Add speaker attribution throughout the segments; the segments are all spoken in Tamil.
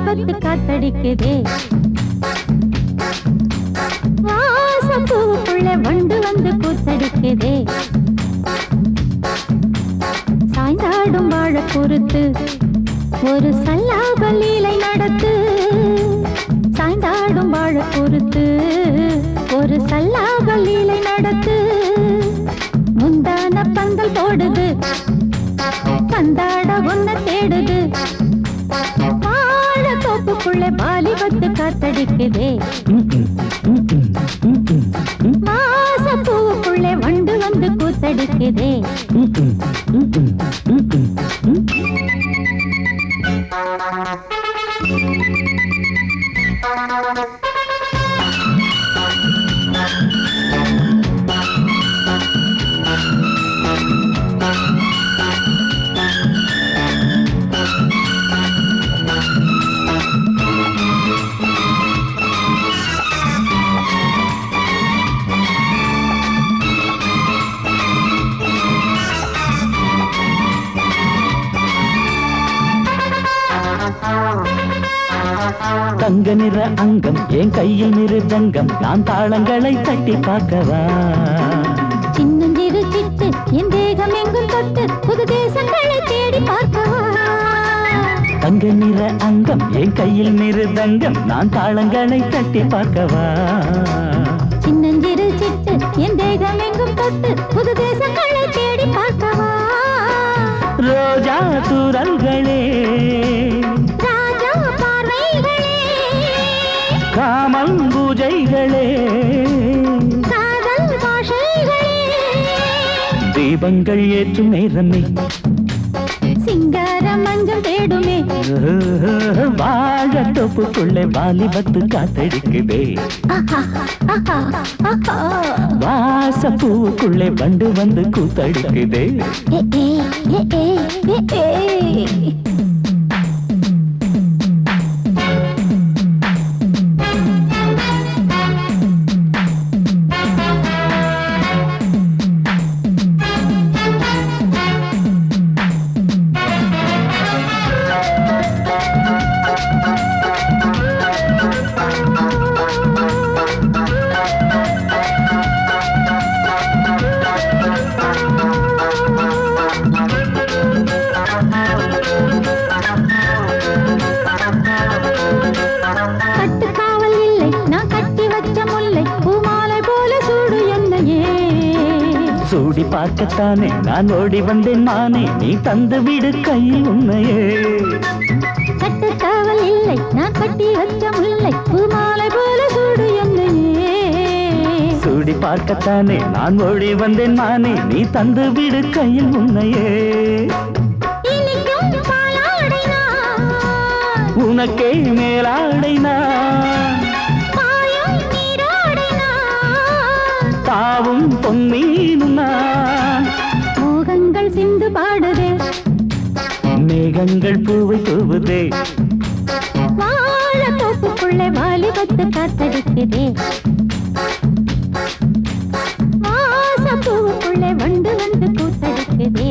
Speaker 1: வாலிபத்து காத்தடிக்குதே வாசப்பூவுக்குள்ள வண்டு வந்து கூத்தடிக்குதே சாய்ந்தாடும் வாழ பொறுத்து ஒரு சல்லாப லீலை நடத்து சாய்ந்தாடும் வாழ பொறுத்து ஒரு சல்லாப லீலை நடத்து முந்தான பந்தல் போடுது பந்தாட உன்னை தேடுது வாழ தோப்புக்குள்ளே வாலிபத்து காத்தடிக்குதே வாசப்பூவுக்குள்ளே வண்டு வந்து கூத்தடிக்குதே
Speaker 2: தங்க நிற அங்கம் என் கையில் மிருதங்கம் நான் தாளங்களை தட்டி பார்க்கவா
Speaker 1: சின்னஞ்சிறு சிட்டு என் தேகம் எங்கும் தொட்டு புது தேசங்களை தேடி பார்க்கவா
Speaker 2: தங்க நிற அங்கம் என் கையில் மிருதங்கம் நான் தாளங்களை தட்டி பார்க்கவா
Speaker 1: சின்னஞ்சிறு சிட்டு என் தேகம் எங்கும் தொட்டு புது தேசங்களை தேடி பார்க்கவா
Speaker 2: ரோஜா தூரல்களே
Speaker 1: ராஜா பார்வைகளே
Speaker 2: காமல் பூஜைகளே
Speaker 1: காதல் பாஷைகளே
Speaker 2: தீபங்கள் ஏற்றும் நேரமே
Speaker 1: சிங்கார மஞ்சள் தேடுமே
Speaker 2: வாழ தோப்புக்குள்ளே வாலிபத்து காத்தடிக்குதே வாசப்பூவுக்குள்ளே வண்டு வந்து கூத்தடிக்குதே சூடி பார்க்கத்தானே நான் ஓடி வந்தேன் நானே நீ தந்து விடு கையில் உன்னையே
Speaker 1: கட்டுக்காவல் இல்லை நான் கட்டி வச்ச முல்லை பூமாலை போல சூடு என்னையே
Speaker 2: சூடி பார்க்கத்தானே நான் ஓடி வந்தேன் நானே நீ தந்து விடு கையில் உன்னையே உனக்கே மேலாடைனா தாவும் பொன்மீனுனா
Speaker 1: மோகங்கள் சிந்து பாடுதே
Speaker 2: மேகங்கள் பூவை தூவுதே
Speaker 1: வாழ தோப்புக்குள்ளே வாலிபத்து காத்தடிக்குதே வாசப்பூவுக்குள்ளே வண்டு வந்து கூத்தடிக்குதே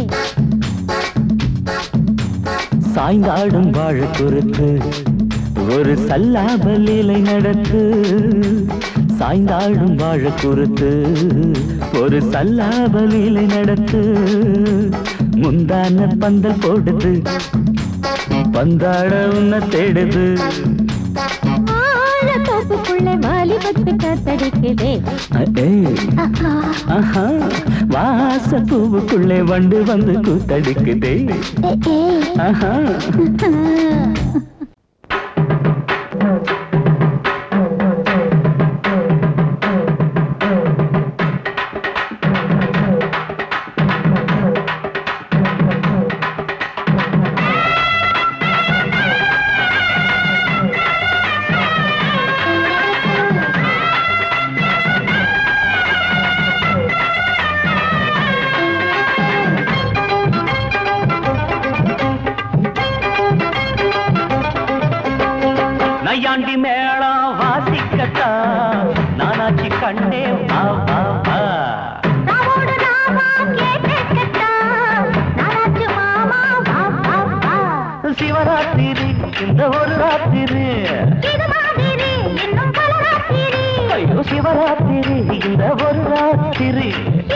Speaker 2: சாய்ந்தாடும் வாழ குறுத்து ஒரு சல்லாப லீலை நடத்து சாய்ந்தாடும் வாழ குறுத்து ஒரு சல்லாப லீலை நடத்து முந்தான பந்தல் போடுது பந்தாட உன்னை தேடுது
Speaker 1: வாழ தோப்புக்குள்ளே வாலிபத்து காத்தடிக்குதே
Speaker 2: வாசப்பூவுக்குள்ளே வண்டு வந்து கூத்தடிக்குதே ஆஹா நையாண்டி மேளம் வாசிக்கட்டா நானாச்சி கண்ணே வா வா வா சிவராத்திரி இந்த ஒரு ராத்திரி சிவராத்திரி இந்த ஒரு ராத்திரி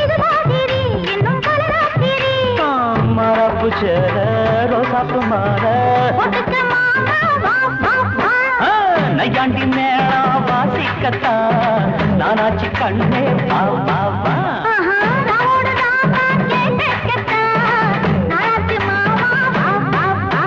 Speaker 1: இது மாதிரி இன்னும் பல ராத்திரி
Speaker 2: மரப்பு சேர ரோசாப்பு மாற
Speaker 1: ஒட்டுக்க மாமா வா வா வா
Speaker 2: நையாண்டி மேளம் வாசிக்கத்தான் நானாச்சு கண்ணே வா வா வா
Speaker 1: ஆஹா ராவோட ராமா கேட்கத்தா நாராச்சு மாமா வா வா வா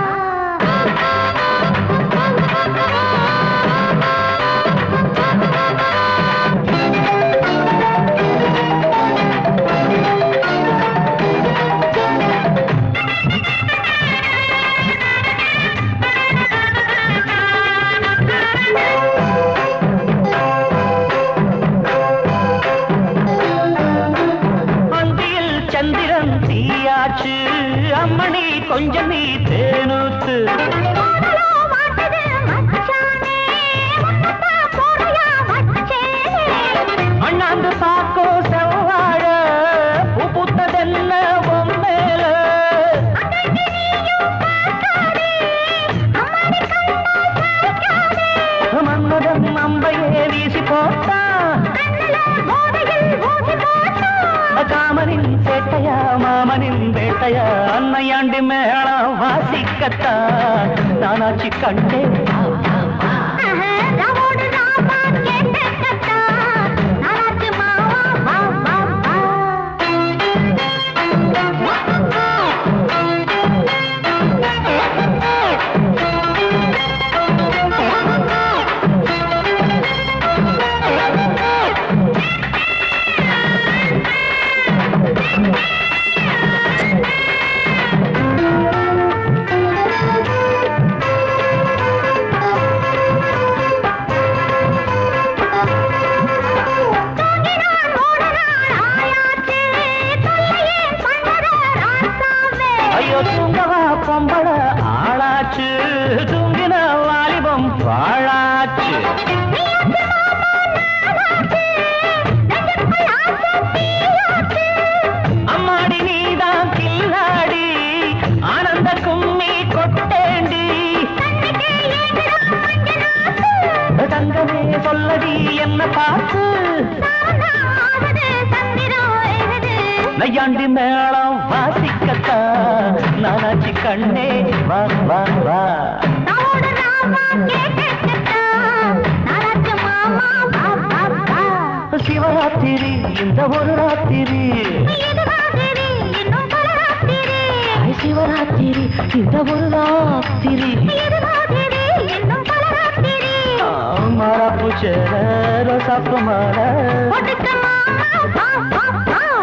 Speaker 2: அந்தியில் சந்திரன் தீயாச்சு அம்மணி கொஞ்சம் நீ தேனூத்து
Speaker 1: போடலோ மாட்டது மச்சானே முன்னத்தா போறையா வச்சேனே
Speaker 2: அண்ணாந்து பாக்கோ செவ்வாழ பூ பூத்ததென்ன பொம்மேல மன்மதன் அம்பையே வீசி போட்டா காமனின் சேட்டையா மாமனின் வேட்டையா அன்னையாண்டி மேளம் வாசிக்கத்தா நானாச்சு கண்டே ஐயோ தூங்கவா பொம்பள ஆளாச்சு தூங்கின வாலிபம் பாழாச்சு அம்மாடி நீதான் கில்லாடி ஆனந்த கும்மி கொட்டேண்டி தங்கமே சொல்லடி என்ன பார்த்து நையாண்டி மேளம் வாசிக்கத்தா நானாச்சு கண்ணே வா வா வா சிவராத்திரி இந்த ஒரு ராத்திரி சிவராத்திரி இந்த ஒரு ராத்திரி மரப்பு சேர ரோசாப்பு மாற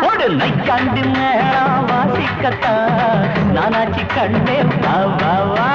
Speaker 2: ஒரு நையாண்டி மேளம் வாசிக்கத்தா நானாச்சு கண்ணே வா வா வா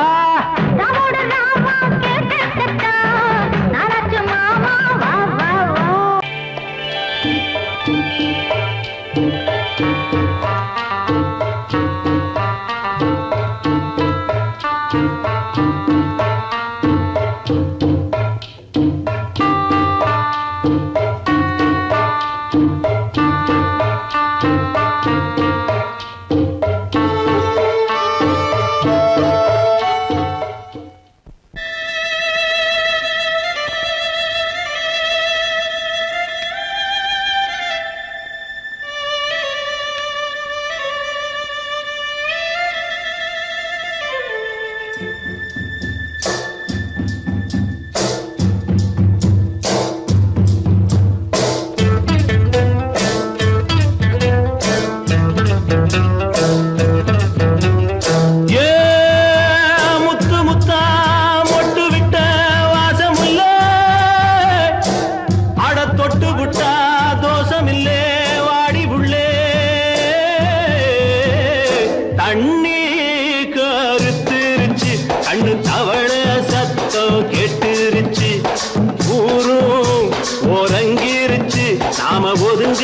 Speaker 2: நாம ஒதுங்க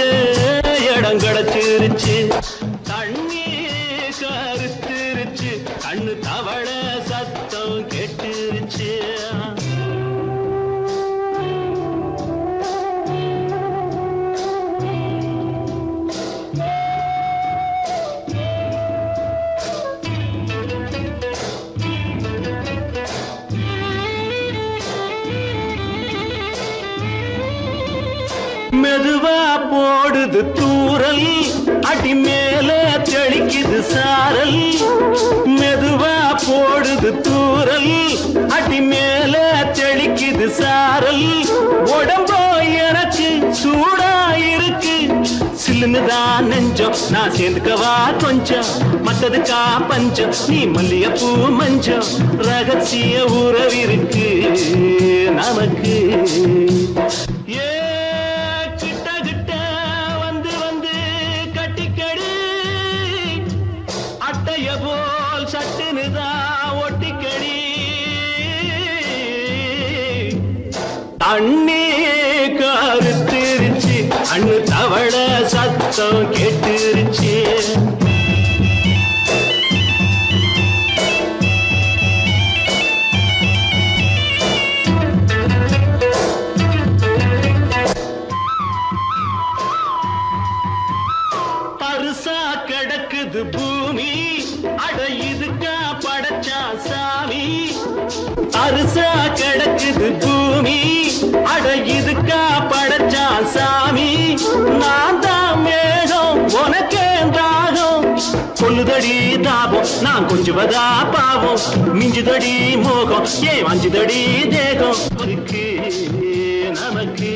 Speaker 2: இடம் கிடைச்சிருச்சு. தண்ணி கருத்துருச்சு, கண்ணு தவள சத்தம் கெட்டுருச்சு.
Speaker 3: போடுது தூரல் அடி மேல தெளிக்குது சாரல் மெதுவா போடுது தூரல் அடி மேல தெளிக்குது சாரல் உடம்போ எனக்கு சூடா இருக்கு சில்லுன்னுதான் நெஞ்சம் நான் சேர்ந்துக்கவா கொஞ்சம் மத்ததுக்கா பஞ்சம் நீ மல்லிகைப்பூ மஞ்சம் ரகசிய உறவிருக்கு நமக்கு ஏ கிட்ட கிட்ட வந்து வந்து கட்டிக்கடி அட்டைய போல் சட்டுனுதான் ஒட்டிக்கடி தண்ணி கருத்திருச்சு அண்ணு தவள சத்தம் கேட்டுருச்சு பருசா கிடக்குது பூமி அட இதுக்கா படைச்சா சாமி அரிசா கிடக்குது பூமி அட இதுக்கா படைச்சா சாமி நான் தான் மேகம் உனக்கே தாகம் கொல்லுதடி தாபம் நான் கொஞ்சுவதா பாவம் மிஞ்சுதடி மோகம் ஏன் வஞ்சுதடி தேகம் இருக்கு நமக்கு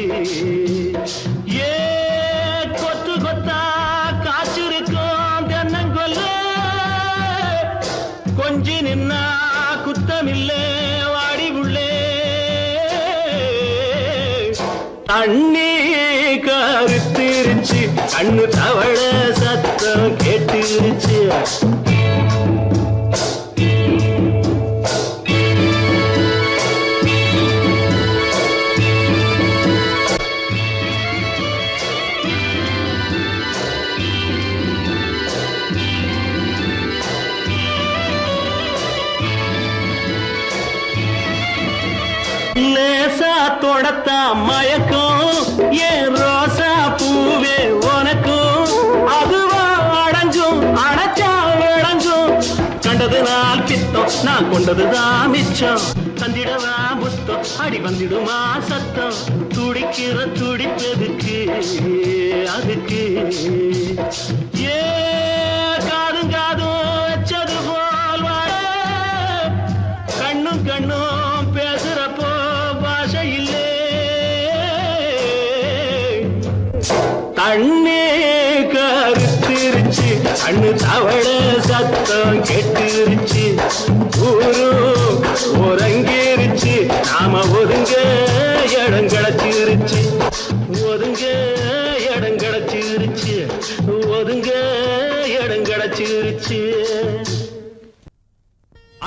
Speaker 3: ஏ கொத்து கொத்தா காய்ச்சிருக்கும் தென்னங்கொல்ல கொஞ்சி நின்னா குத்தமில்லே வாடி உள்ளே தண்ணி கருத்திருச்சு கண்ணு தவள சத்தம் கேட்டுருச்சு லேசா தொடத்தா மயக்கம் ஏன் ரோசா பூவே உனக்கும் அதுவா அடைஞ்சும் அடைச்சா விளைஞ்சும் கண்டது நாள் பித்தம் நான் கொண்டதுதான் மிச்சம் தந்திடவா புத்தம் அடி வந்திடுமா சத்தம் துடிக்கிற துடிப்பதுக்கு அதுக்கு ஏ காதும் காதும் வச்சது போல் வாழ கண்ணும் கண்ணும் பேசுறப்போ பாஷை இல்லே தண்ணி கருத்திருச்சு கண்ணு தவள சத்தம் கெட்டுருச்சு ஊரு உறங்கிருச்சு நாம ஒதுங்க இடம் கிடைச்சிருச்சு ஒதுங்க இடம் கிடைச்சிருச்சு ஒதுங்க இடம் கிடைச்சிருச்சு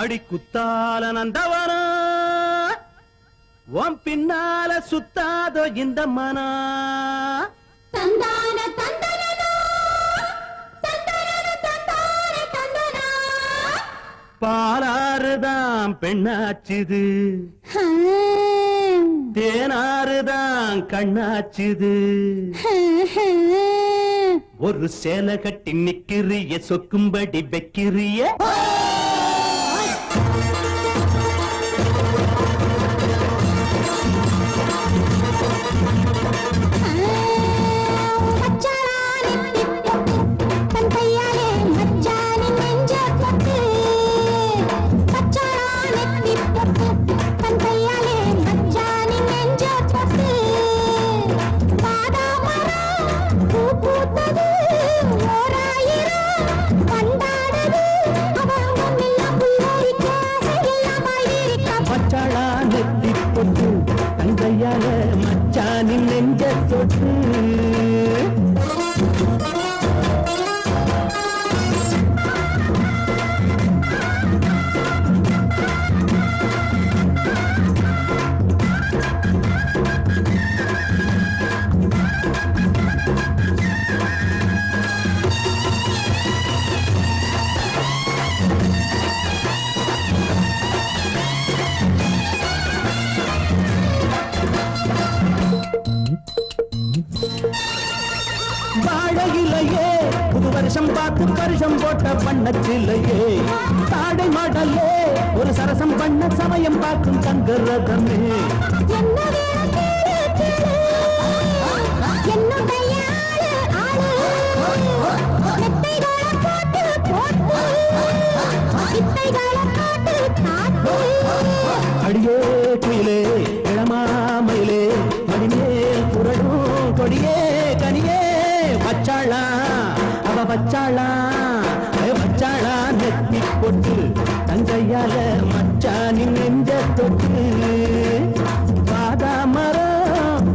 Speaker 3: அடி குத்தால நந்தவனா உன் பின்னால சுத்தாதோ இந்த மனா
Speaker 1: தந்தான தந்தனனா தந்தனன தந்தான தந்தனா
Speaker 3: பாலாறுதான் பெண்ணாச்சுது தேனாறுதான் கண்ணாச்சுது ஒரு சேலை கட்டி நிக்கிறிய சொக்கும்படி வைக்கிறிய தங்கையால மச்சானின் நெஞ்ச தொட்டு வாழையிலையே புது வருஷம் பார்த்து வருஷம் போட்ட வண்ணச்சிலையே தாடை மாடலே ஒரு சரசம் பண்ண சமயம் பார்க்கும் சங்கரதமே
Speaker 1: என்ன மெத்தைகளை போட்டு போட்டு வித்தைகளை காட்டு காட்டு
Speaker 3: அடியே குயிலே இளமாமயிலே மணிமேல் புரடும் கொடியே கனியே வச்சாளா அவ வச்சாளா வச்சாளா நெத்தி பொட்டு தங்கையால மச்சானின் நெஞ்ச தொட்டு பாதாமரம்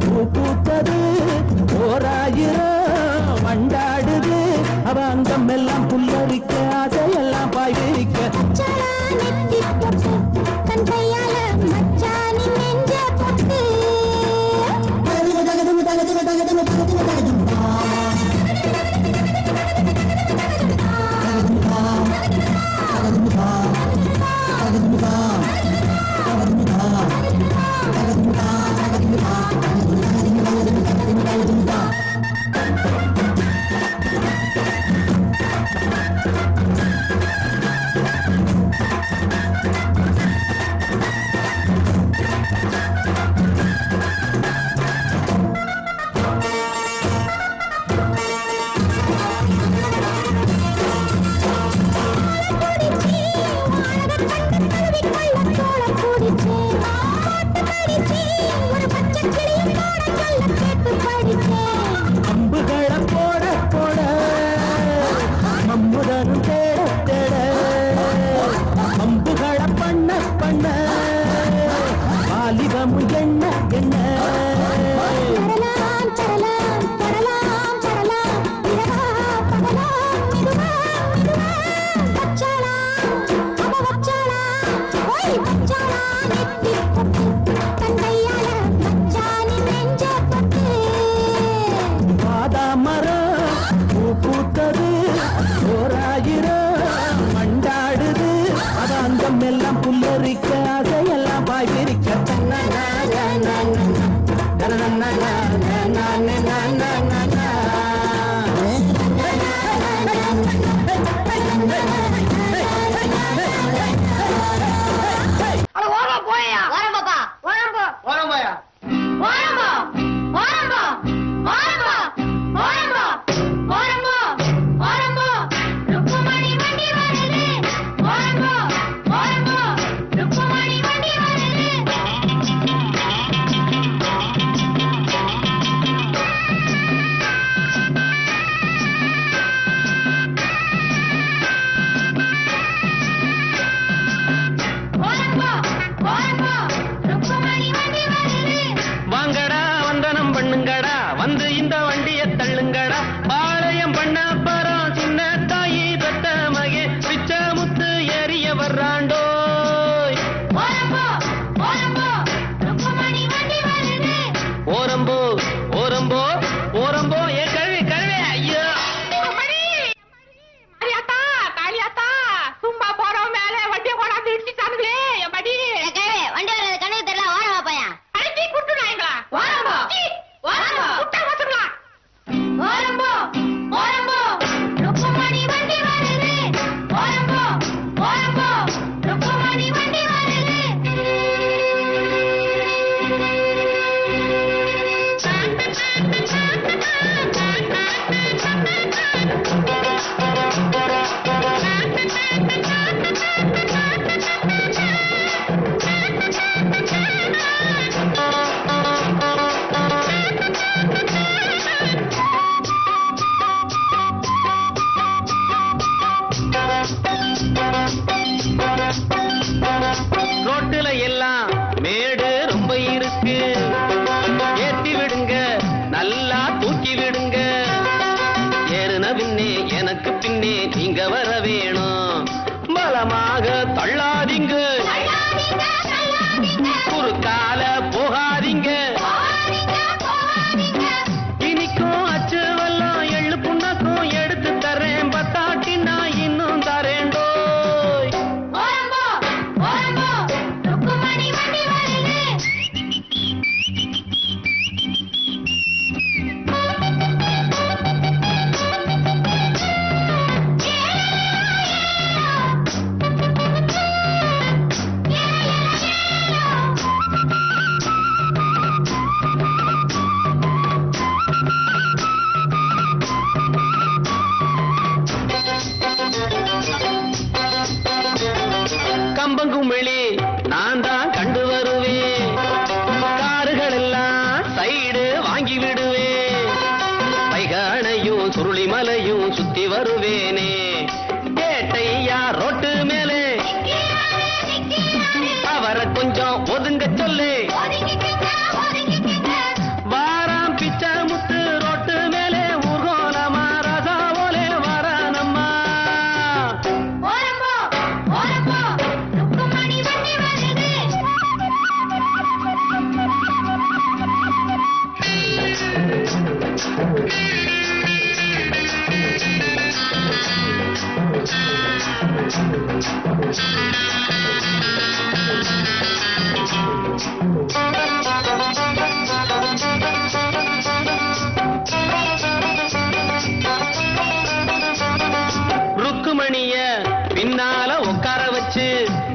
Speaker 3: பூ பூத்தது ஓராயிரம் வண்டாடுது அவ அங்கம் எல்லாம் புல்லரிக்க அதையெல்லாம் பாய்விரிக்க
Speaker 1: மச்சானா நெத்தி பொட்டு தன் கையால மச்சானின் நெஞ்ச பொட்டு
Speaker 3: அம்புகளை போட போட மம்முதனும் தேட தேட அம்புகளை பண்ண பண்ண வாலிபமும் எண்ண எண்ண பூத்தது ஓராயிரம் மண்டாடுது அது அங்கம் எல்லாம் புல்லரிக்க அதையெல்லாம் பாய்விரிக்க
Speaker 4: தூங்கும் வெளி நான் தான் கண்டு வருவேன். காருகள் எல்லாம் சைடு வாங்கி விடுவேன். வைகானையும் சுருளிமலையும் சுத்தி வருவேனே. கேட்டையா ரோட்டு மேலே அவரை கொஞ்சம் ஒதுங்க சொல்லு. வாராம் பிச்சை முத்து ரோட்டு மேலே ஊர்கோலமா ரசாவோலே வரானம்மா. ருக்குமணிய பின்னால உட்கார வச்சு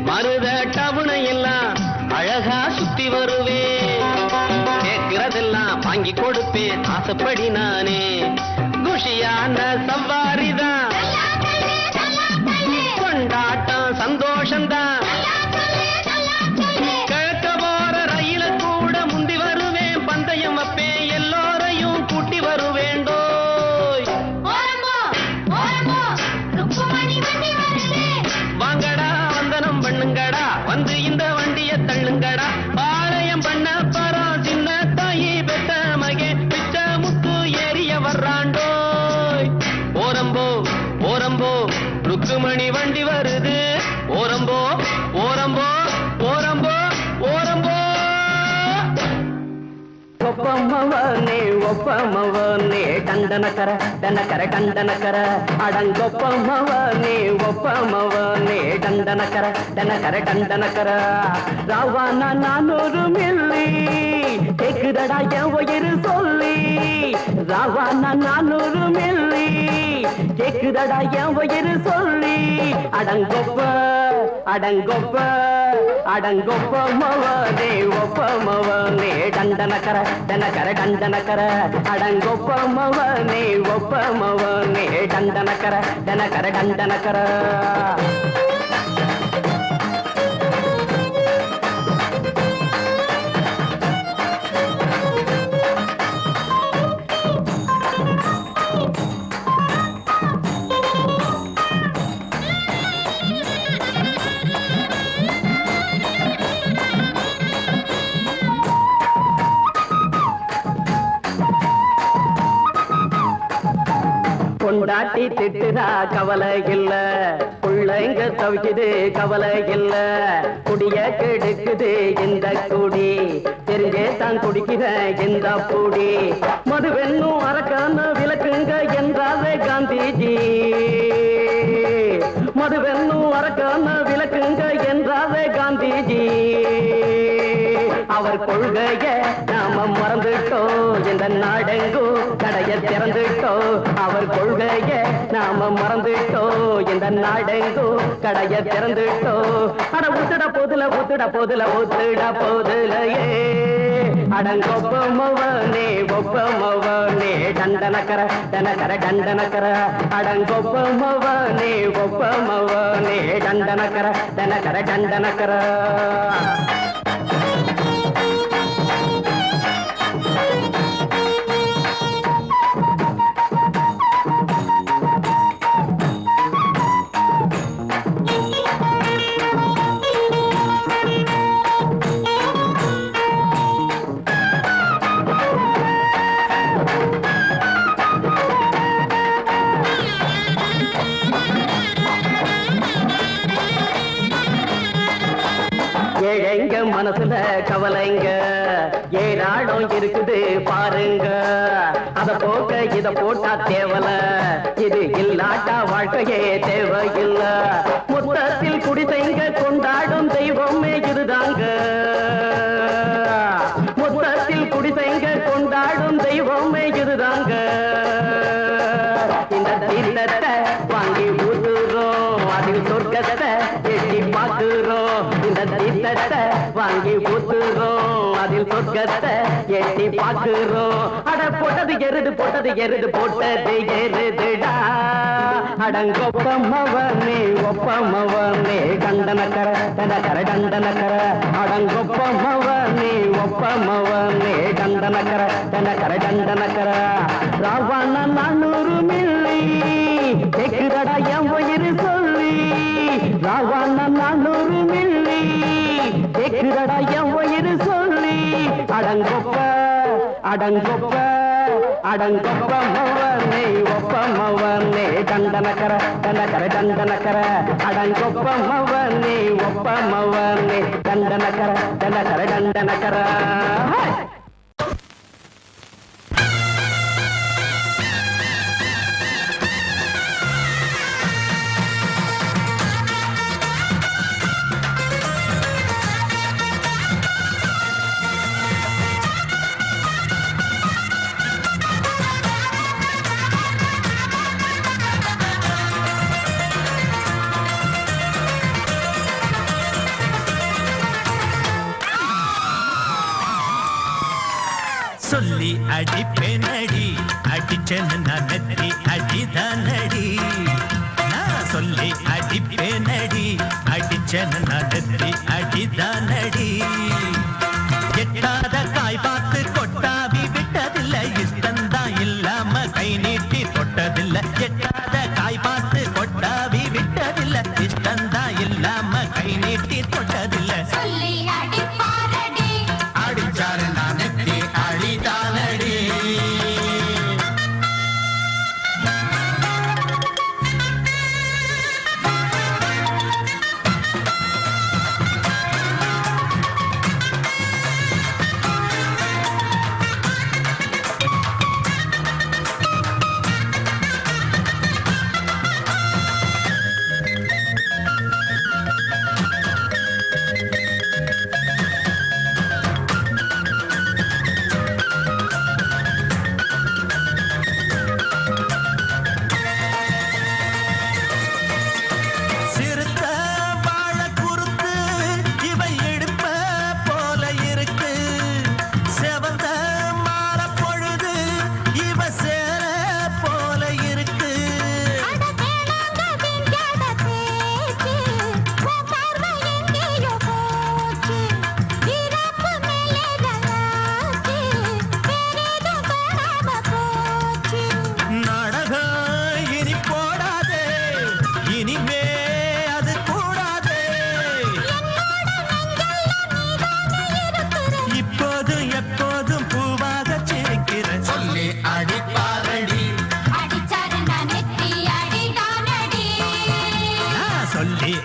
Speaker 4: மருத டவுனை எல்லாம் அழகா சுத்தி வருவேன். கேட்கிறதெல்லாம் வாங்கி கொடுப்பேன் ஆசைப்படி நானே. குஷியான சவாரிதான், கொண்டாட்டம் சந்தோஷம்தான். கிழக்க போற ரயில கூட முந்தி வருவேன். பந்தயம் வைப்பேன், எல்லோரையும் கூட்டி வருவேண்டோ. வாங்கடா வந்தனம் பண்ணுங்கடா, வந்து இந்த வண்டிய தள்ளுங்கடா. பாளையம் பண்ண பரம் சின்ன தாயி பெத்த மகே பிச்ச முத்து ஏறிய வர்றாண்டோ. ஓரம்போ ஓரம்போ ருக்குமணி வண்டி வருது. ஓரம்போ ஓரம்போ ஓரம்போ ஓரம்போ.
Speaker 5: ಒಪ್ಪಮ್ಮವನೇ ಒಪ್ಪಮ್ಮವನೇ ದಂಡನಕರ ದನಕರ ಕಂದನಕರ ಅಡಂಗೊಪ್ಪಮ್ಮವನೇ ಒಪ್ಪಮ್ಮವನೇ ದಂಡನಕರ ದನಕರ ಕಂದನಕರ ராவானா 400 மில்லி கேக்குதடா என் உயிர் சொல்லி. ராவானா 400 மில்லி கேக்குதடா என் உயிர் சொல்லி. அடங்கொப்ப அடங்கொப்ப அடங்கொப்பமவனே ஒப்பமவனே டண்டனக்கர டனக்கர டண்டனக்கர அடங்கொப்பமவனே ஒப்பமவனே டண்டனக்கர டனக்கர டண்டனக்கர. பொண்டாட்டி திட்டுதா கவலை இல்ல, புள்ளைங்க தவிக்குது கவலை இல்ல. குடிய கெடுக்குது இந்த குடி, தெரிஞ்சே தான் குடிக்கிற இந்த பூடி. மதுவென்னும் அரக்கான விளக்குங்க என்றாரே காந்திஜி. மதுவென்னும் அரக்கான விளக்குங்க என்றாரே காந்திஜி. அவர் கொள்கைய நாம மறந்துட்டோம், இந்த நாடெங்கும் கடைய திறந்துட்டோம். அவர் கொள்கைய நாம மறந்துட்டோம், இந்த நாடெங்கும் கடைய திறந்துட்டோம். அட ஊத்துட போதுல ஊத்துட போதுல ஊத்துட போதுலையே. அடங்கொப்பமவனே ஒப்பமவனே டண்டனக்கர டனக்கர டண்டனக்கர அடங்கொப்பமவனே ஒப்பமவனே டண்டனக்கர டனக்கர டண்டனக்கர. ஏழைங்க மனசுல கவலைங்க ஏராளம் இருக்குது பாருங்க. அத போக்க இத போட்டா தேவல, இது இல்லாட்டா வாழ்க்கையே தேவையில்ல. மொத்தத்தில் குடிசைங்க கொண்டாடும் தெய்வமே இதுதாங்க. மொத்தத்தில் குடிசைங்க கொண்டாடும் தெய்வமே இதுதாங்க. இந்த தீர்த்தத்தை வாங்கி ஊத்துறோம், அதில் சொர்க்கத்தை எட்டி பார்க்கிறோம். இந்த வாங்கி ஊத்துறோம், அதில் சொர்க்கத்தை எட்டி பார்க்கிறோம். அட தொட்டது எருது போட்டது எருது போட்டது எருதுடா அடங்கொப்பமவனே ஒப்பமவனே கண்டனக்கர தண்டக்கர தண்டனக்கர அடங்கொப்பமவனே ஒப்பமவனே கண்டனக்கர தண்டக்கர தண்டனக்கர ராவண 400 மில்லி கேக்குதடா என் உயிர் சொல்லி ராவண 400 மில்லி கேக்குதடா என் உயிர் சொல்லி அடங்கொப்ப அடங்கொப்ப அடங்கொப்பமவனே ஒப்பமவனே தண்டனக்கர தண்டக்கர தண்டனக்கர அடங்கொப்பமவனே ஒப்பமவனே தண்டனக்கர தண்டக்கர தண்டனக்கர
Speaker 6: சொல்லி அடிப்பேனடி அடிச்சேன்னு நான் நெத்தி அடிதானடி நான் சொல்லி அடிப்பேனடி அடிச்சேன்னு நான் நெத்தி அடிதானடி எட்டாத காய் பார்த்து கொட்டாவி விட்டதில்லை இஷ்டந்தான் இல்லாம கை நீட்டி தொட்டதில்லை எட்டாத காய் பார்த்து கொட்டாவி விட்டதில்லை இஷ்டந்தான் இல்லாம கை நீட்டி தொட்டதில்லை
Speaker 1: சொல்லி அடிப்பாரடி
Speaker 6: அடிச்சாரு நான் நெத்தி அடிதானடி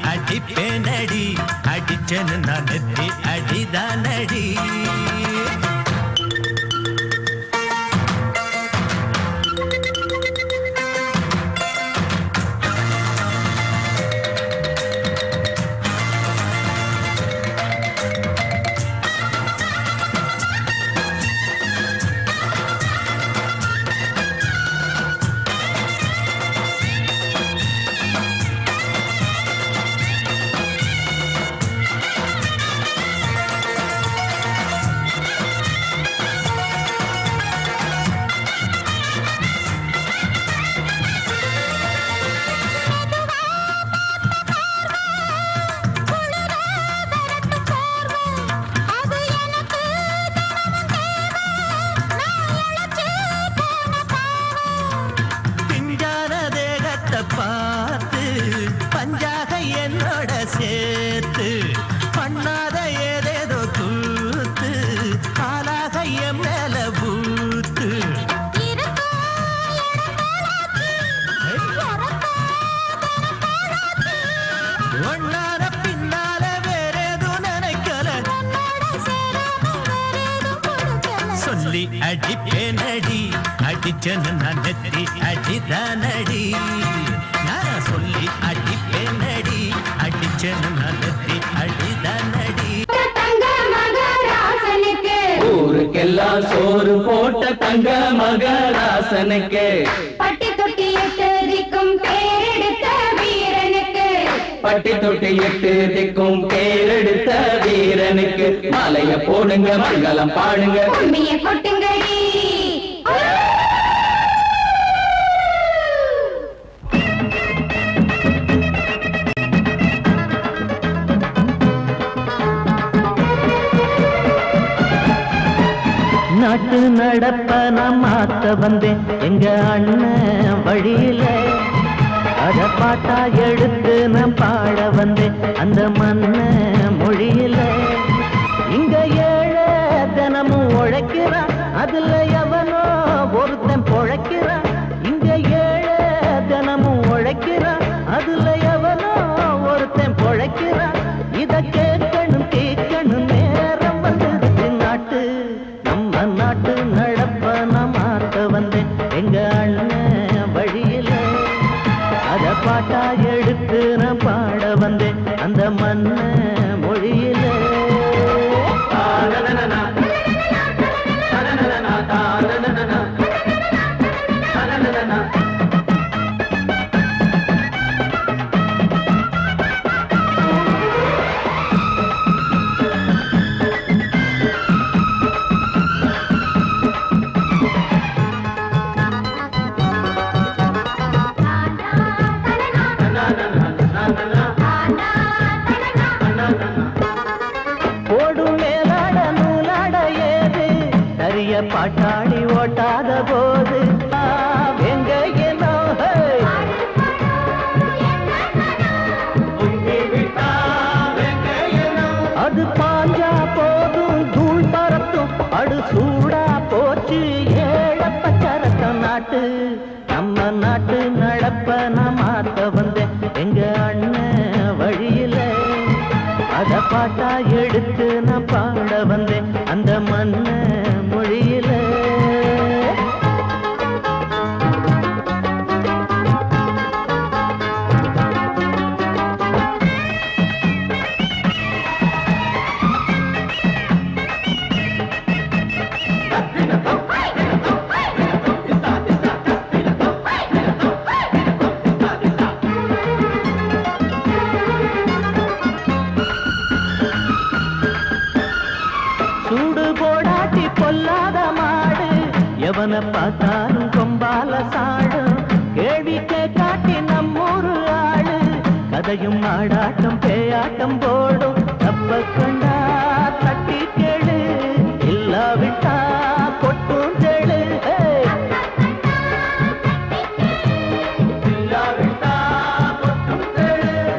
Speaker 6: அடிப்பேனடி அடிச்சேன்னு நான் நெத்தி அடிதானடி பார்த்து பஞ்சாக என்னோட சேர்த்து பண்ணாத ஏதேதோ கூத்து ஆளாக என் மேல பூத்து ஒன்னார பின்னால வேறேதோ நினைக்கல சொல்லி அடிப்பேனடி அடிச்சேன்னு நான் நெத்தி அடிதானடி நான் சொல்லி அடிப்பேனடி அடிச்சேன்னு நான் நெத்தி அடிதானடி
Speaker 5: ஊருக்கெல்லாம் சோறு போட்ட தங்க மகராசனுக்கு
Speaker 1: பட்டி தொட்டி எட்டு திக்கும் பேரெடுத்த வீரனுக்கு
Speaker 5: பட்டி தொட்டி எட்டு திக்கும் பேரெடுத்த வீரனுக்கு மாலைய போடுங்க மங்களம் பாடுங்க
Speaker 1: கொட்டுங்கடி
Speaker 2: நாட்டு நடப்ப நான் மாத்த வந்தேன் எங்க அண்ணன் வழியில. அத பாட்டா எடுத்து நான் பாட வந்தேன் அந்த மண்ண மொழியில. இங்க ஏழை தினமும் உழைக்கிறான், அதுல எவனோ ஒருத்தன் பொழைக்கிறான். இங்க ஏழை தினமும் உழைக்கிறான், அதுல எவனோ ஒருத்தன் பொழைக்கிறான். இத கேட்கணும் கேட்கணும் நேரம் வந்துடுச்சு. நாட்டு நம்ம நாட்டு நடப்ப நான் மாத்த வந்தேன் எங்க அண்ணன் வழியில. அத பாட்டா எடுத்து நான் பாட வந்தேன் அந்த மண்ண மொழியில. பாட்டாளி ஓட்டாத போது எங்க அது பாஞ்சா போதும் தூள் பரத்தும் அடு சூடா போச்சு ஏழப்பச்சரத்த நாட்டு. நம்ம நாட்டு நடப்ப நான் மாத்த வந்தேன் எங்க அண்ணன் வழியில. அத பாட்டா எடுத்து நான் பாட வந்தேன் அந்த மண்ண மொழியில. எவனை பார்த்தாலும் கொம்பால சாடும், கேள்விக்கே காட்டி நம்மூரு ஆளு. கதையும் ஆடாட்டம் பேயாட்டம் போடும், தப்ப கண்டா தட்டி கேளு, இல்லாவிட்டா கொட்டும் கேளு.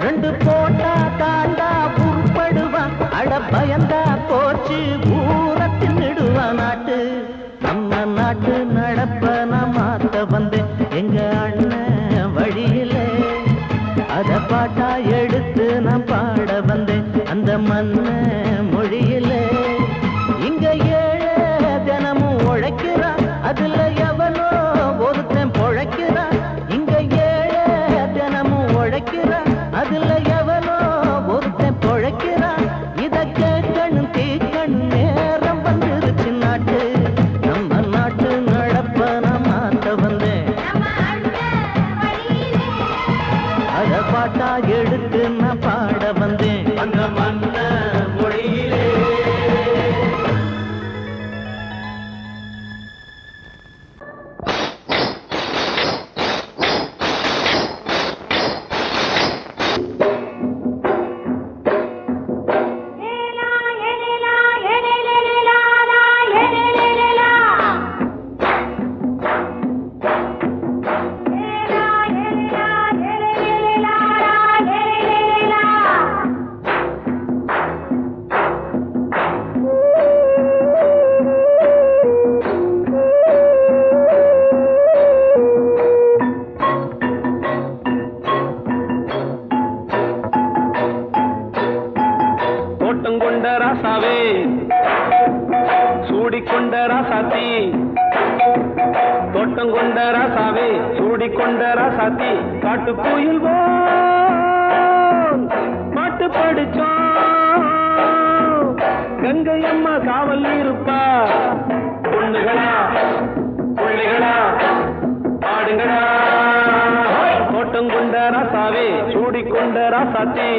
Speaker 2: ரெண்டு போட்டா தாண்டா உருப்படுவான், அட பயந்தா போச்சு ஊரத்தில் நிடுவான். நாட்டு நம்ம நாட்டு நடப்ப நான் மாத்த வந்தேன் எங்க அண்ணன் வழியில. அத பாட்டா எடுத்து நான் பாட வந்தேன் அந்த மண்ண மொழியில. இங்க ஏழை தினமும் உழைக்கிறான், அதுல எவனோ ஒருத்தன் பொழைக்கிறான். இங்க ஏழை தினமும் உழைக்கிறான், அதுல எவனோ ஒருத்தன் பொழைக்கிறான். இத கேட்கணும் கேட்கணும் நேரம் வந்துருச்சு. நாட்டு பாட்டா எடுத்து நான் பாட வந்தேன் அந்த மண்ண மொழியிலே. காட்டு கோயில் பாட்டு படிச்சோம், கங்கை அம்மா காவல் இருப்பா. பொண்ணுகளா பிள்ளைகளா ஆடுங்களா, தோட்டம் கொண்ட ராசாவே சூடிக்கொண்ட ராசாத்தி.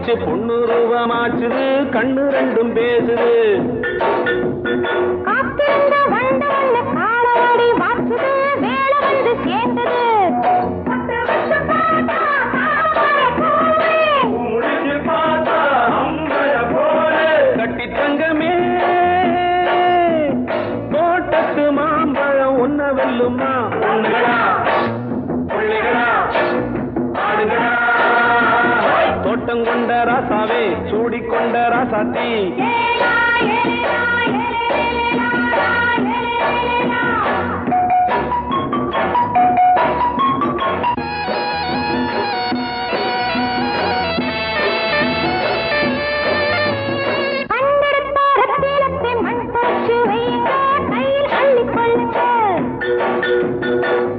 Speaker 4: வச்சு பொண்ணு ரூபமாச்சுது கண்ணு ரெண்டும் பேசுது
Speaker 1: காத்திருந்த வண்டு வந்து காலவாடி வாச்சுது வேலை வந்து சேர்ந்தது
Speaker 4: கட்டி தங்கமே தோட்டத்து மாம்பழம் ஒன்ன வெல்லுமா பொண்ணுகளா பிள்ளைகளா ஆடுகளா தோட்டம் கொண்ட ராசாவே சூடிக்கொண்ட ராசாத்தி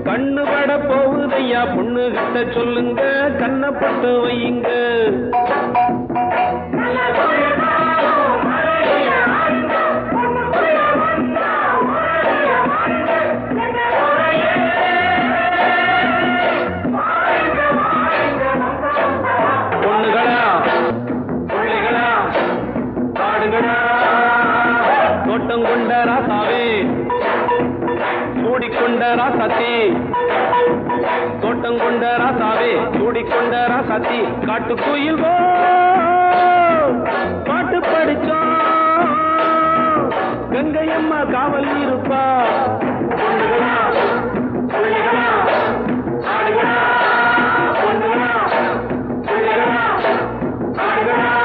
Speaker 4: கண்ணு பட போகுதையா பொண்ணு கிட்ட சொல்லுங்க கண்ணப்பட்டு வையுங்க பொண்ணுகளா பிள்ளைகளா ஆடுகளா தோட்டம் கொண்ட ராசாவே சூடிக்கொண்ட ராசாத்தி தோட்டம் கொண்ட ராசாவே சூடிக்கொண்ட ராசாத்தி காட்டுக்குயில் பாட்டு படிச்சோம் கங்கையம்மா காவல் இருப்பா பொண்ணுகளா பிள்ளைகளா ஆடுகளா பொண்ணுகளா பிள்ளைகளா ஆடுகளா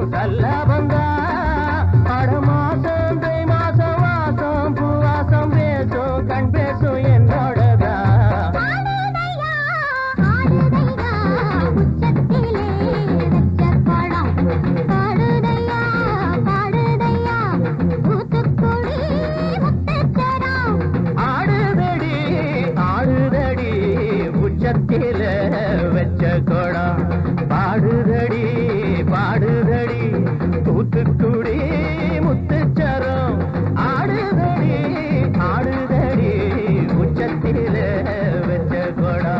Speaker 5: நல்ல வந்தா அட மாசம் தை மாசம் வாசம் பூவாசம் பேசும் கண் பேசும் என்னோடதா ஆடுதடி ஆடுதடி உச்சத்தில வச்ச கோடம் பாடுதடி பாடுதடி தூத்துக்குடி முத்துச்சரம் ஆடுதடி ஆடுதடி உச்சத்தில வச்ச கோடம்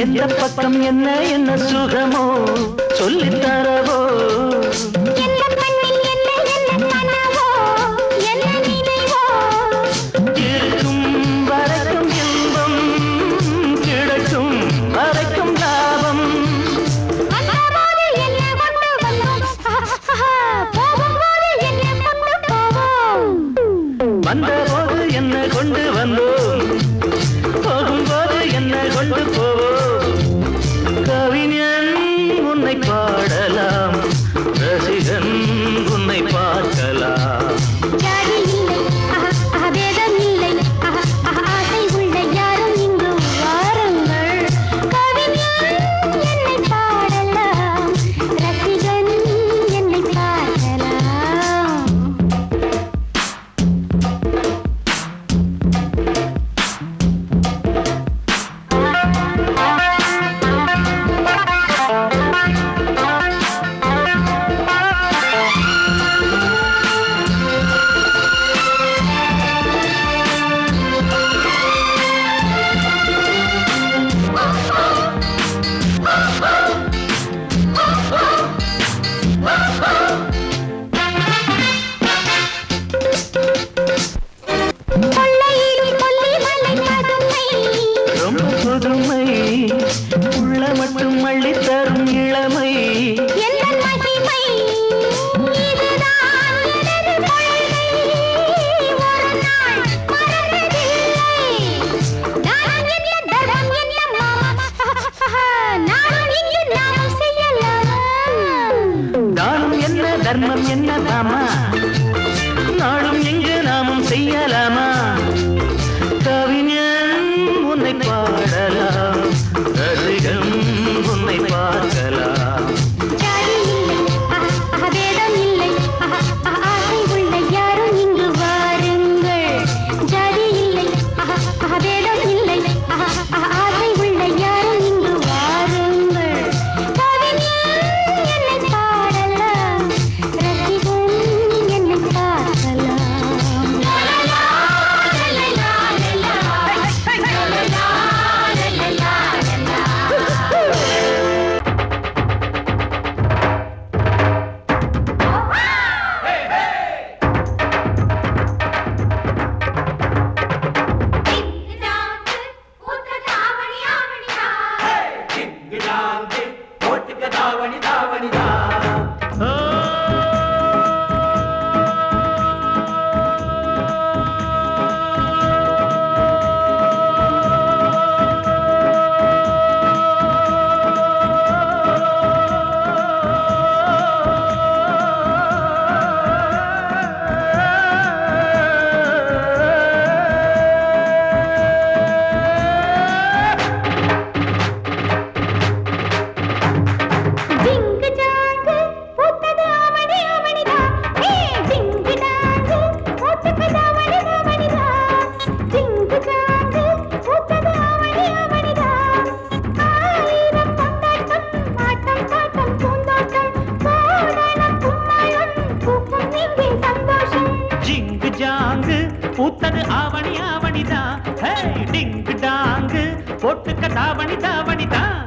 Speaker 5: எந்த பக்கம் என்ன என்ன சுகமோ சொல்லித் தரவோ இருக்கும் வரைக்கும் இன்பம் கிடைக்கும் வரைக்கும் லாபம் வந்தபோது என்ன கொண்டு வந்தோம் போகும்போது என்ன கொண்டு போவோம் கவிஞன் உன்னை பாடலாம் ரசிகன் உன்னை பார்க்கலாம் உள்ள மட்டும் அள்ளி தரும் இளமை தானம் என்ன தர்மம் என்ன தாமா நாளும் எங்கு நாமும் செய்யலாமா கவிஞன் உன்னை பாடலாம் ரசிகன் உன்னை பார்க்கலாம்
Speaker 4: பூத்தது ஆவணி ஆவணிதான். ஹே, டிங்கு டாங்கு போட்டுக்க தாவணி தாவணிதான்.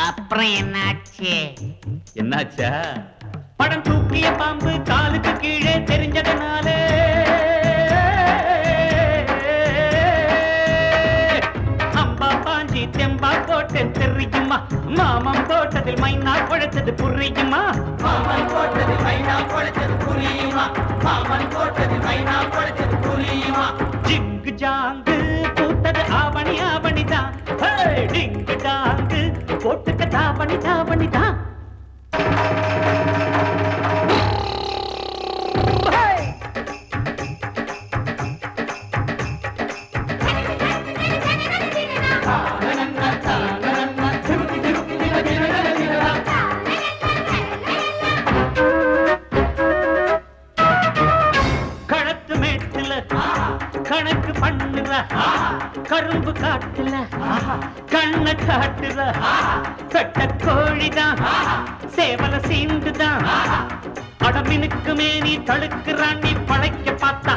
Speaker 7: அப்புறம் என்னாச்சு?
Speaker 4: என்னாச்சா? படம் தூக்கிய பாம்பு காலுக்கு கீழே தெரிஞ்சதனாலே அம்பா பாஞ்சி தெம்பா போட்டு தெரியுமா? மாமன் போட்டதில் மைனா குழைச்சது புரியுமா? மாமன் போட்டதில் மைனா குழைச்சது புரியுமா? மாமன் போட்டதில் மைனா குழைச்சது புரியுமா? ஜிங்கு ஜாங்கு பூத்தது ஆவணி ஆவணிதான். டிங்கு டாங்கு போட்டுக்க தாவணி தாவணிதான். கணக்கு மேட்டுல கணக்கு பண்ணுற கரும்பு காட்டுல கண்ண காட்டுற கட்ட கோழிதான் சேவல சீண்டுதான். அடமினுக்கு மேனி தழுக்குறான் நீ பழைக்க பார்த்தா.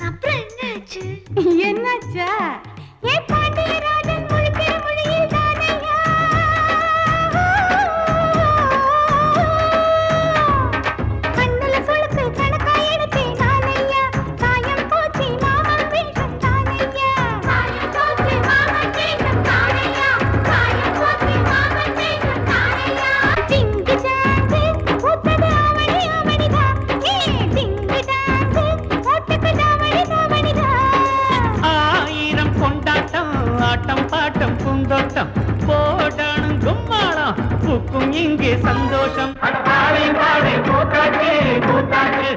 Speaker 1: அப்புறம் என்னாச்சு? என்னாச்சா? ஏ பாண்டியராஜன் முழிக்கிற மொழியில் தானையா கண்ணுல சுளுக்கு கணக்கா எடுத்தேன் நானையா. சாயம் போச்சு மாமன் வேஷம் தானையா. சாயம் போச்சு மாமன் வேஷம் தானையா. சாயம் போச்சு மாமன் வேஷம் தானையா. டிங்கு டாங்கு பூத்தது ஆவணி ஆவணிதான். ஏ டிங்கு டாங்கு போட்டுக்கு தாவணி தாவணிதான்.
Speaker 4: ஆயிரம் கொண்டாட்டம் ஆட்டம் பாட்டம் பூந்தோட்டம் போடணும் கும்மாளம் பூக்கும் இங்கே சந்தோஷம். பாடி பாடி கூத்தாச்சு கூத்தாச்சு